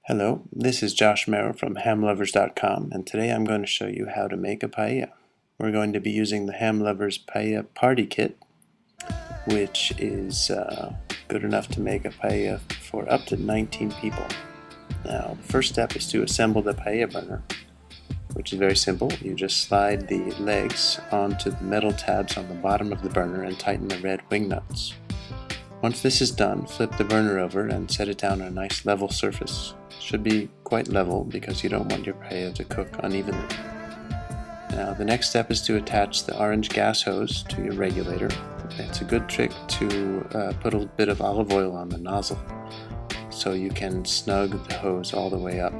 Hello, this is Josh Merrow from hamlovers.com, and today I'm going to show you how to make a paella. We're going to be using the Ham Lovers Paella Party Kit, which is good enough to make a paella for up to 19 people. Now, the first step is to assemble the paella burner, which is very simple. You just slide the legs onto the metal tabs on the bottom of the burner and tighten the red wing nuts. Once this is done, flip the burner over and set it down on a nice level surface. Should be quite level because you don't want your paella to cook unevenly. Now the next step is to attach the orange gas hose to your regulator. It's a good trick to put a bit of olive oil on the nozzle so you can snug the hose all the way up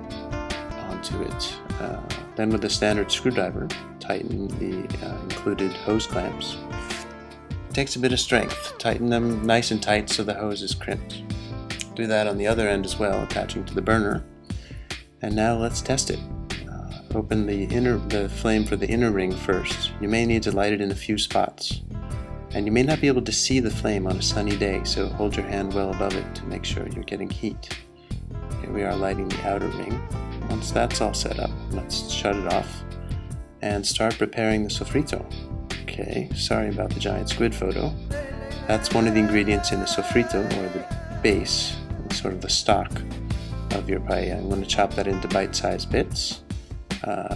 onto it. Then with a standard screwdriver, tighten the included hose clamps. It takes a bit of strength. Tighten them nice and tight so the hose is crimped. Do that on the other end as well, attaching to the burner. And now let's test it. Open the flame for the inner ring first. You may need to light it in a few spots. And you may not be able to see the flame on a sunny day, so hold your hand well above it to make sure you're getting heat. Here we are lighting the outer ring. Once that's all set up, let's shut it off and start preparing the sofrito. Okay, sorry about the giant squid photo. That's one of the ingredients in the sofrito, or the base, sort of the stock of your paella. I'm going to chop that into bite-sized bits.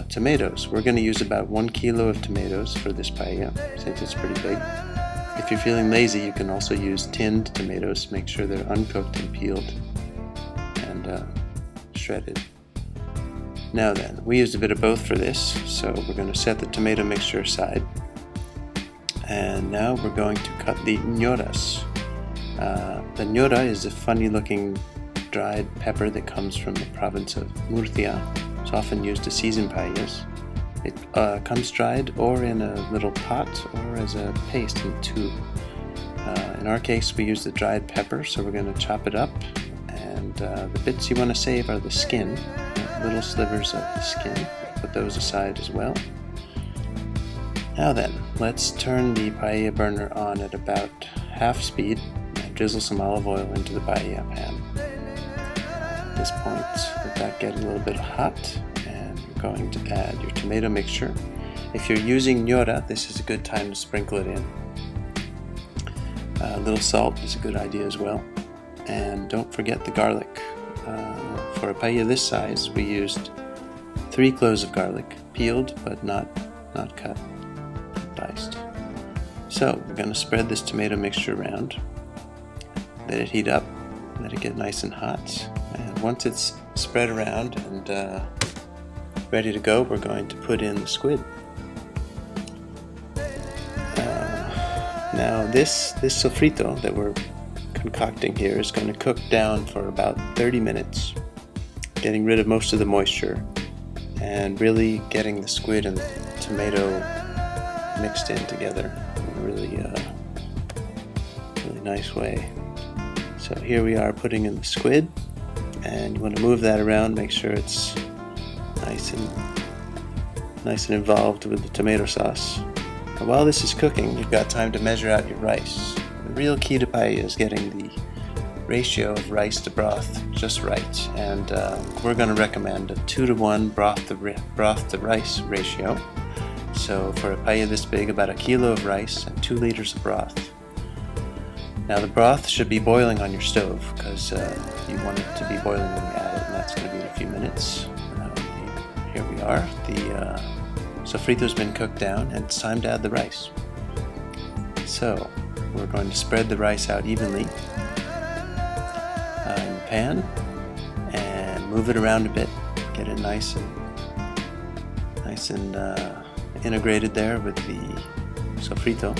Tomatoes. We're going to use about 1 kilo of tomatoes for this paella, since it's pretty big. If you're feeling lazy, you can also use tinned tomatoes. Make sure they're uncooked and peeled and shredded. Now then, we used a bit of both for this, so we're going to set the tomato mixture aside. And now we're going to cut the ñoras. The ñora is a funny looking dried pepper that comes from the province of Murcia. It's often used to season paellas. It comes dried or in a little pot or as a paste in a tube. In our case we use the dried pepper, so we're going to chop it up, and the bits you want to save are the skin, little slivers of the skin. Put those aside as well. Now then, let's turn the paella burner on at about half speed and drizzle some olive oil into the paella pan. At this point, let that get a little bit hot, and you're going to add your tomato mixture. If you're using ñora, this is a good time to sprinkle it in. A little salt is a good idea as well. And don't forget the garlic. For a paella this size, we used 3 cloves of garlic, peeled but not cut. Diced. So we're going to spread this tomato mixture around, let it heat up, let it get nice and hot, and once it's spread around and ready to go, we're going to put in the squid. Now this sofrito that we're concocting here is going to cook down for about 30 minutes, getting rid of most of the moisture and really getting the squid and the tomato mixed in together in a really nice way. So here we are putting in the squid, and you want to move that around, make sure it's nice and involved with the tomato sauce. And while this is cooking, you've got time to measure out your rice. The real key to paella is getting the ratio of rice to broth just right, and we're going to recommend a 2-to-1 broth to rice ratio. So for a paella this big, about 1 kilo of rice and 2 liters of broth. Now the broth should be boiling on your stove, because you want it to be boiling when you add it, and that's going to be in a few minutes. Here we are. The sofrito's been cooked down, and it's time to add the rice. So we're going to spread the rice out evenly in the pan and move it around a bit. Get it nice and integrated there with the sofrito.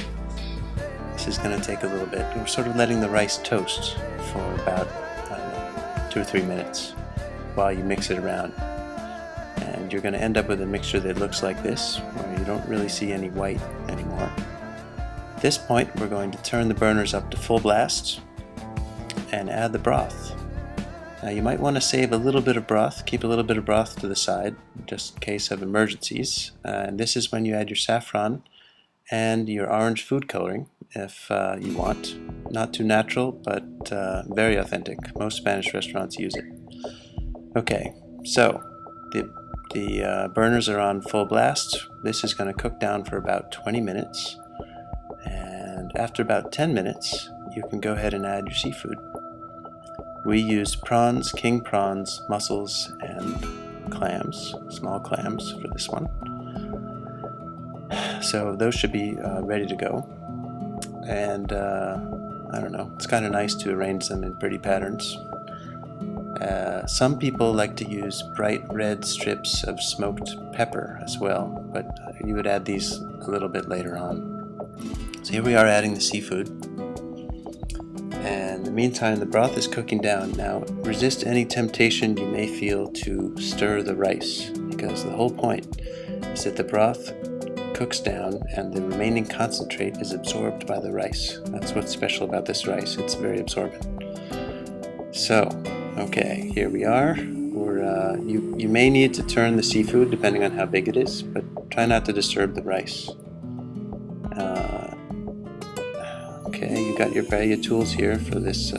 This is going to take a little bit. We're sort of letting the rice toast for about 2 or 3 minutes while you mix it around. And you're going to end up with a mixture that looks like this, where you don't really see any white anymore. At this point, we're going to turn the burners up to full blast and add the broth. Now you might want to save a little bit of broth, keep a little bit of broth to the side, just in case of emergencies. And this is when you add your saffron and your orange food coloring, if you want. Not too natural, but very authentic. Most Spanish restaurants use it. Okay, so the burners are on full blast. This is going to cook down for about 20 minutes, and after about 10 minutes you can go ahead and add your seafood. We use prawns, king prawns, mussels, and clams, small clams for this one. So those should be ready to go. And I don't know, it's kind of nice to arrange them in pretty patterns. Some people like to use bright red strips of smoked pepper as well, but you would add these a little bit later on. So here we are adding the seafood. And in the meantime, the broth is cooking down. Now, resist any temptation you may feel to stir the rice, because the whole point is that the broth cooks down and the remaining concentrate is absorbed by the rice. That's what's special about this rice. It's very absorbent. So, okay, here we are. You may need to turn the seafood depending on how big it is, but try not to disturb the rice. Okay, you got your paella tools here for these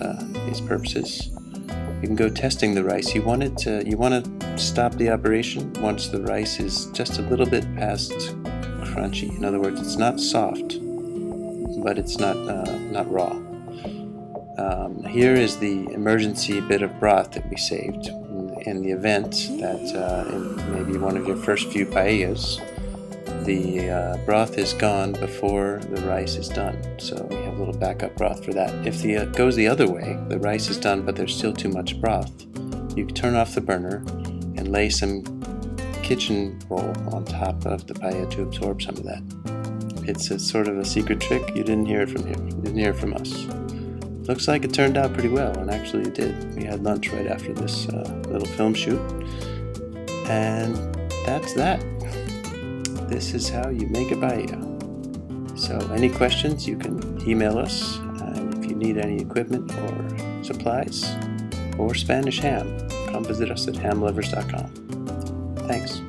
purposes. You can go testing the rice. You want to stop the operation once the rice is just a little bit past crunchy. In other words, it's not soft, but it's not raw. Here is the emergency bit of broth that we saved in the event that in maybe one of your first few paellas, the broth is gone before the rice is done. So we have a little backup broth for that. If it goes the other way, the rice is done but there's still too much broth, you can turn off the burner and lay some kitchen roll on top of the paella to absorb some of that. It's a sort of a secret trick. You didn't hear it from here. You didn't hear it from us. Looks like it turned out pretty well, and actually it did. We had lunch right after this little film shoot. And that's that. This is how you make a paella. So any questions, you can email us. And if you need any equipment or supplies or Spanish ham, come visit us at hamlovers.com. Thanks.